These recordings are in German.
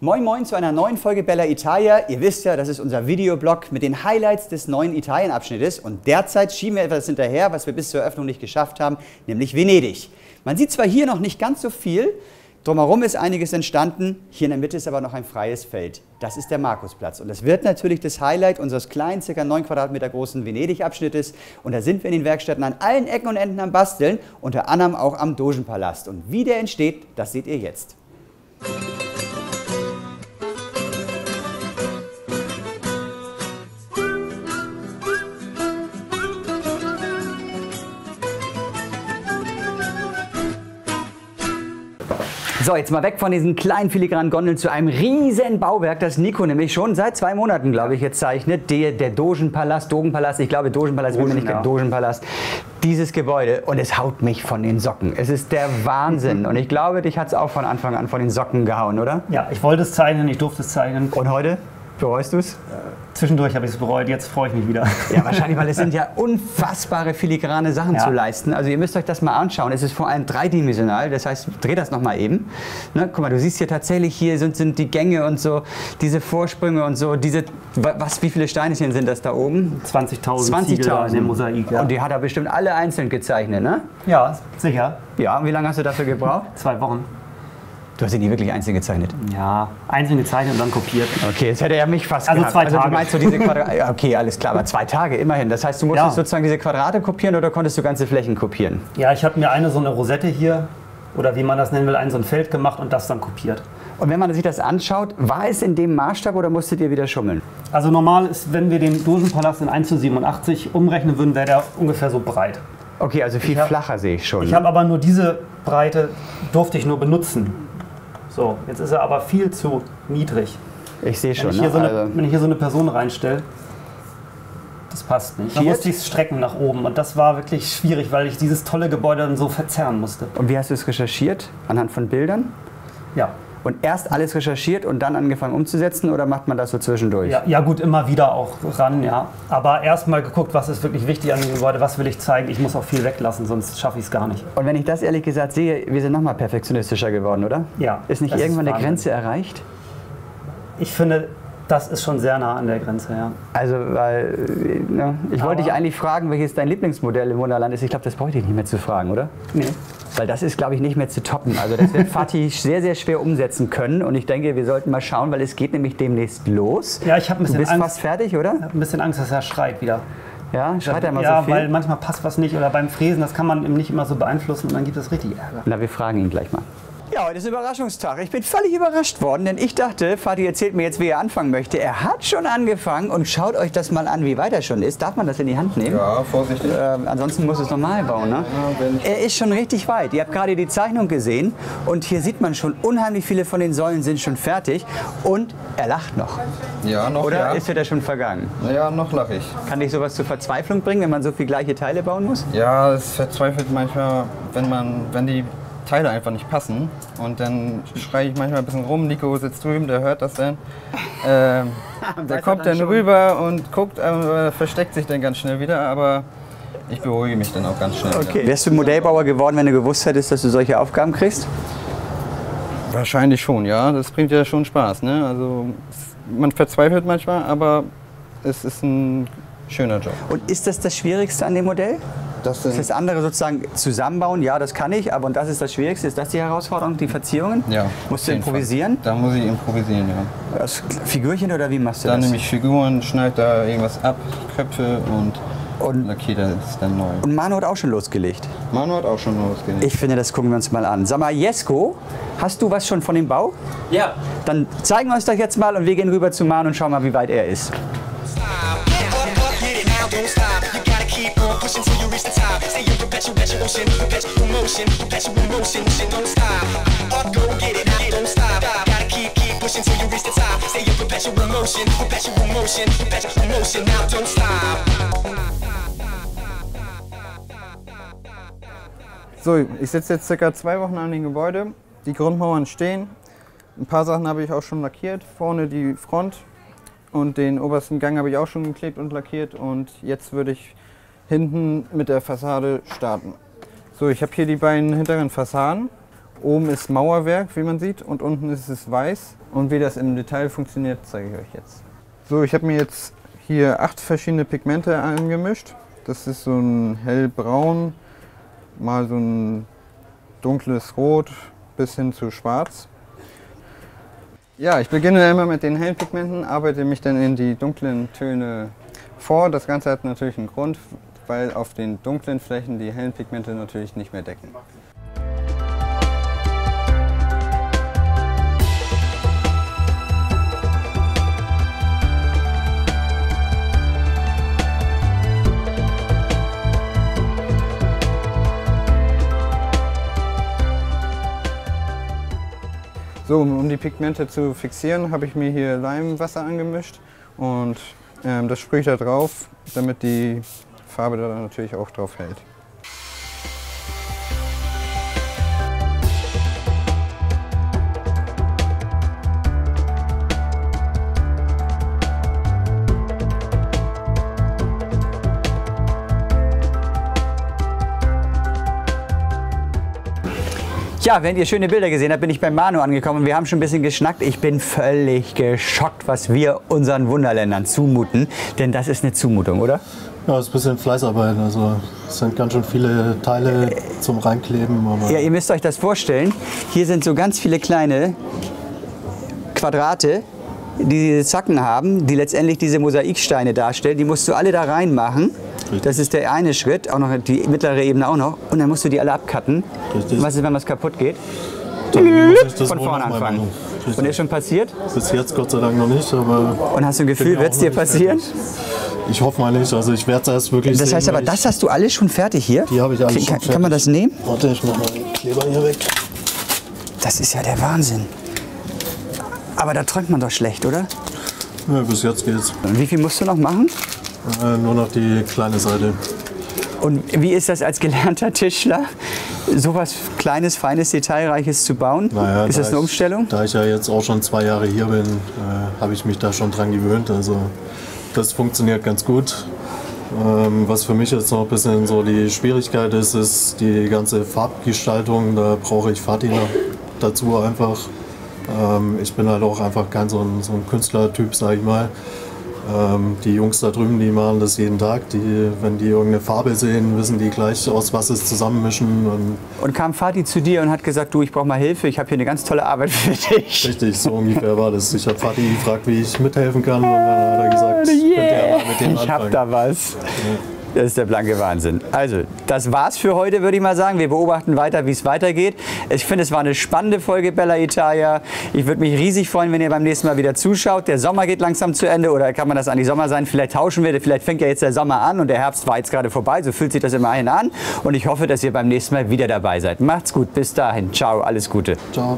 Moin Moin zu einer neuen Folge Bella Italia. Ihr wisst ja, das ist unser Videoblog mit den Highlights des neuen Italien-Abschnittes. Und derzeit schieben wir etwas hinterher, was wir bis zur Eröffnung nicht geschafft haben, nämlich Venedig. Man sieht zwar hier noch nicht ganz so viel, drumherum ist einiges entstanden. Hier in der Mitte ist aber noch ein freies Feld. Das ist der Markusplatz. Und das wird natürlich das Highlight unseres kleinen, ca. 9 Quadratmeter großen Venedig-Abschnittes. Und da sind wir in den Werkstätten an allen Ecken und Enden am Basteln, unter anderem auch am Dogenpalast. Und wie der entsteht, das seht ihr jetzt. So, jetzt mal weg von diesen kleinen filigranen Gondeln zu einem riesen Bauwerk, das Nico nämlich schon seit 2 Monaten, glaube ich, jetzt zeichnet. Der Dogenpalast, ich glaube Dogenpalast, Dogenpalast, dieses Gebäude. Und es haut mich von den Socken. Es ist der Wahnsinn. Und ich glaube, dich hat es auch von Anfang an von den Socken gehauen, oder? Ja, ich wollte es zeichnen, ich durfte es zeichnen. Und heute? Bereust du es? Zwischendurch habe ich es bereut, jetzt freue ich mich wieder. Ja, wahrscheinlich, weil es sind ja unfassbare filigrane Sachen zu leisten. Also ihr müsst euch das mal anschauen. Es ist vor allem dreidimensional, das heißt, dreh das noch mal eben. Ne, guck mal, du siehst hier tatsächlich, hier sind die Gänge und so, diese Vorsprünge und so, wie viele Steinchen sind das da oben? 20.000 Ziegel in dem Mosaik. Ja. Und die hat er bestimmt alle einzeln gezeichnet, ne? Ja, sicher. Ja, und wie lange hast du dafür gebraucht? 2 Wochen. Du hast ihn nie wirklich einzeln gezeichnet? Ja, einzeln gezeichnet und dann kopiert. Okay, jetzt hätte er mich fast gehabt. 2 Tage. Also du meinst so diese Quadrate, ja, okay, alles klar, aber 2 Tage immerhin. Das heißt, du musstest sozusagen diese Quadrate kopieren oder konntest du ganze Flächen kopieren? Ja, ich habe mir so eine Rosette hier, oder wie man das nennen will, so ein Feld gemacht und das dann kopiert. Und wenn man sich das anschaut, war es in dem Maßstab oder musstet ihr wieder schummeln? Also normal ist, wenn wir den Dogenpalast in 1:87 umrechnen würden, wäre der ungefähr so breit. Okay, also viel flacher sehe ich schon. Ich habe aber nur diese Breite, durfte ich nur benutzen. So, jetzt ist er aber viel zu niedrig. Ich sehe schon. Wenn ich hier so eine Person reinstelle, das passt nicht. Dann musste ich es strecken nach oben und das war wirklich schwierig, weil ich dieses tolle Gebäude dann so verzerren musste. Und wie hast du es recherchiert? Anhand von Bildern? Ja. Und erst alles recherchiert und dann angefangen umzusetzen oder macht man das so zwischendurch? Ja gut, immer wieder auch ran, ja. Aber erst mal geguckt, was ist wirklich wichtig an dem Gebäude, was will ich zeigen. Ich muss auch viel weglassen, sonst schaffe ich es gar nicht. Und wenn ich das ehrlich gesagt sehe, wir sind noch mal perfektionistischer geworden, oder? Ja. Ist nicht irgendwann eine Grenze erreicht? Ich finde, das ist schon sehr nah an der Grenze, ja. Also, weil, ich wollte dich eigentlich fragen, welches dein Lieblingsmodell im Wunderland ist. Ich glaube, das bräuchte ich nicht mehr zu fragen, oder? Nee. Weil das ist, glaube ich, nicht mehr zu toppen. Also das wird Fatih sehr, sehr schwer umsetzen können. Und ich denke, wir sollten mal schauen, weil es geht nämlich demnächst los. Ja, ich habe ein bisschen Angst. Du bist fast fertig, oder? Ich habe ein bisschen Angst, dass er schreit wieder. Ja, schreit er mal so viel? Ja, weil manchmal passt was nicht. Oder beim Fräsen, das kann man eben nicht immer so beeinflussen. Und dann gibt es richtig Ärger. Na, wir fragen ihn gleich mal. Ja, heute ist Überraschungstag. Ich bin völlig überrascht worden, denn ich dachte, Fatih erzählt mir jetzt, wie er anfangen möchte. Er hat schon angefangen und schaut euch das mal an, wie weit er schon ist. Darf man das in die Hand nehmen? Ja, vorsichtig. Ansonsten muss es normal bauen, ne? Ja, er ist schon richtig weit. Ihr habt gerade die Zeichnung gesehen und hier sieht man schon, unheimlich viele von den Säulen sind schon fertig und er lacht noch. Ja, noch. Oder ist er schon vergangen? Ja, noch lache ich. Kann dich sowas zur Verzweiflung bringen, wenn man so viele gleiche Teile bauen muss? Ja, es verzweifelt manchmal, wenn die Teile einfach nicht passen. Und dann schreie ich manchmal ein bisschen rum. Nico sitzt drüben, der hört das dann. Der kommt dann rüber und guckt, versteckt sich dann ganz schnell wieder. Aber ich beruhige mich dann auch ganz schnell. Okay. Wärst du Modellbauer geworden, wenn du gewusst hättest, dass du solche Aufgaben kriegst? Wahrscheinlich schon, ja. Das bringt ja schon Spaß. Ne? Also man verzweifelt manchmal, aber es ist ein schöner Job. Und ist das Schwierigste an dem Modell? Das andere sozusagen zusammenbauen, ja, das kann ich, aber und das ist das Schwierigste. Ist das die Herausforderung, die Verzierungen? Ja. Musst du improvisieren? Da muss ich improvisieren, ja. Das Figürchen oder wie machst du das? Dann nehme ich Figuren, schneide da irgendwas ab, Köpfe und lackiere das dann neu. Und Manu hat auch schon losgelegt? Manu hat auch schon losgelegt. Ich finde, das gucken wir uns mal an. Sag mal, Jesko, hast du was schon von dem Bau? Ja. Dann zeigen wir uns das jetzt mal und wir gehen rüber zu Manu und schauen mal, wie weit er ist. So, ich sitze jetzt ca. 2 Wochen an dem Gebäude. Die Grundmauern stehen. Ein paar Sachen habe ich auch schon lackiert. Vorne die Front und den obersten Gang habe ich auch schon geklebt und lackiert. Und jetzt würde ich hinten mit der Fassade starten. So, ich habe hier die beiden hinteren Fassaden Oben ist Mauerwerk, wie man sieht, und unten ist es weiß. Und wie das im Detail funktioniert, zeige ich euch jetzt. So, ich habe mir jetzt hier 8 verschiedene Pigmente angemischt. Das ist so ein hellbraun, mal so ein dunkles Rot bis hin zu schwarz. Ja, ich beginne immer mit den hellen Pigmenten, arbeite mich dann in die dunklen Töne vor. Das Ganze hat natürlich einen Grund, weil auf den dunklen Flächen die hellen Pigmente natürlich nicht mehr decken. So, um die Pigmente zu fixieren, habe ich mir hier Leimwasser angemischt und das sprühe ich da drauf, damit die Farbe da natürlich auch drauf hält. Ja, wenn ihr schöne Bilder gesehen habt, bin ich bei Manu angekommen und wir haben schon ein bisschen geschnackt. Ich bin völlig geschockt, was wir unseren Wunderländern zumuten, denn das ist eine Zumutung, oder? Ja, es ist ein bisschen Fleißarbeit, also es sind ganz schön viele Teile zum Reinkleben. Aber ja, ihr müsst euch das vorstellen, hier sind so ganz viele kleine Quadrate, die diese Zacken haben, die letztendlich diese Mosaiksteine darstellen. Die musst du alle da reinmachen. Das ist der eine Schritt, auch noch die mittlere Ebene auch noch. Und dann musst du die alle abcutten. Richtig. Was ist, wenn was kaputt geht? dann muss ich das Von wohl vorne noch mal anfangen. machen. Richtig. Und ist schon passiert? Bis jetzt Gott sei Dank noch nicht, aber... Und hast du ein Gefühl, wird es dir passieren? Ich hoffe mal nicht, also ich werde es erst wirklich Das heißt sehen, aber, das hast du alles schon fertig hier? Die habe ich alles schon fertig. Kann man das nehmen? Warte, ich mache mal den Kleber hier weg. Das ist ja der Wahnsinn. Aber da träumt man doch schlecht, oder? Ja, bis jetzt geht's. Und wie viel musst du noch machen? Nur noch die kleine Seite. Und wie ist das als gelernter Tischler, sowas Kleines, Feines, Detailreiches zu bauen? Naja, ist das eine Umstellung? Da ich ja jetzt auch schon 2 Jahre hier bin, habe ich mich da schon dran gewöhnt. Also das funktioniert ganz gut. Was für mich jetzt noch ein bisschen so die Schwierigkeit ist, ist die ganze Farbgestaltung. Da brauche ich Fatih noch dazu einfach. Ich bin halt auch einfach kein so ein Künstlertyp, sage ich mal. Die Jungs da drüben, die machen das jeden Tag. Wenn die irgendeine Farbe sehen, wissen die gleich, aus was es zusammenmischen. Und kam Fatih zu dir und hat gesagt, du, ich brauche mal Hilfe, ich habe hier eine ganz tolle Arbeit für dich. Richtig, so ungefähr war das. Ich habe Fatih gefragt, wie ich mithelfen kann, und dann hat er gesagt, könnte er mal mit dem anfangen. Ich habe da was. Ja. Das ist der blanke Wahnsinn. Also, das war's für heute, würde ich mal sagen. Wir beobachten weiter, wie es weitergeht. Ich finde, es war eine spannende Folge Bella Italia. Ich würde mich riesig freuen, wenn ihr beim nächsten Mal wieder zuschaut. Der Sommer geht langsam zu Ende, oder kann man das eigentlich Sommer sein? Vielleicht tauschen wir, vielleicht fängt ja jetzt der Sommer an und der Herbst war jetzt gerade vorbei. So fühlt sich das immerhin an. Und ich hoffe, dass ihr beim nächsten Mal wieder dabei seid. Macht's gut, bis dahin. Ciao, alles Gute. Ciao.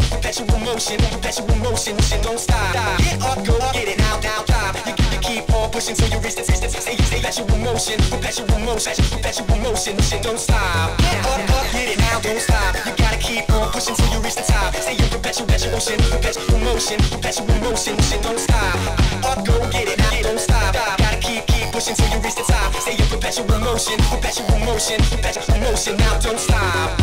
Perpetual motion, don't stop. Get up, go get it now, you gotta keep on pushing till you reach the perpetual motion, don't stop. Get up, get it now, don't stop. You gotta keep on pushing till you reach the top. Stay in perpetual motion, don't stop. Up, go get it now, don't stop. Gotta keep pushing till you reach the top. Stay in perpetual motion, now don't stop.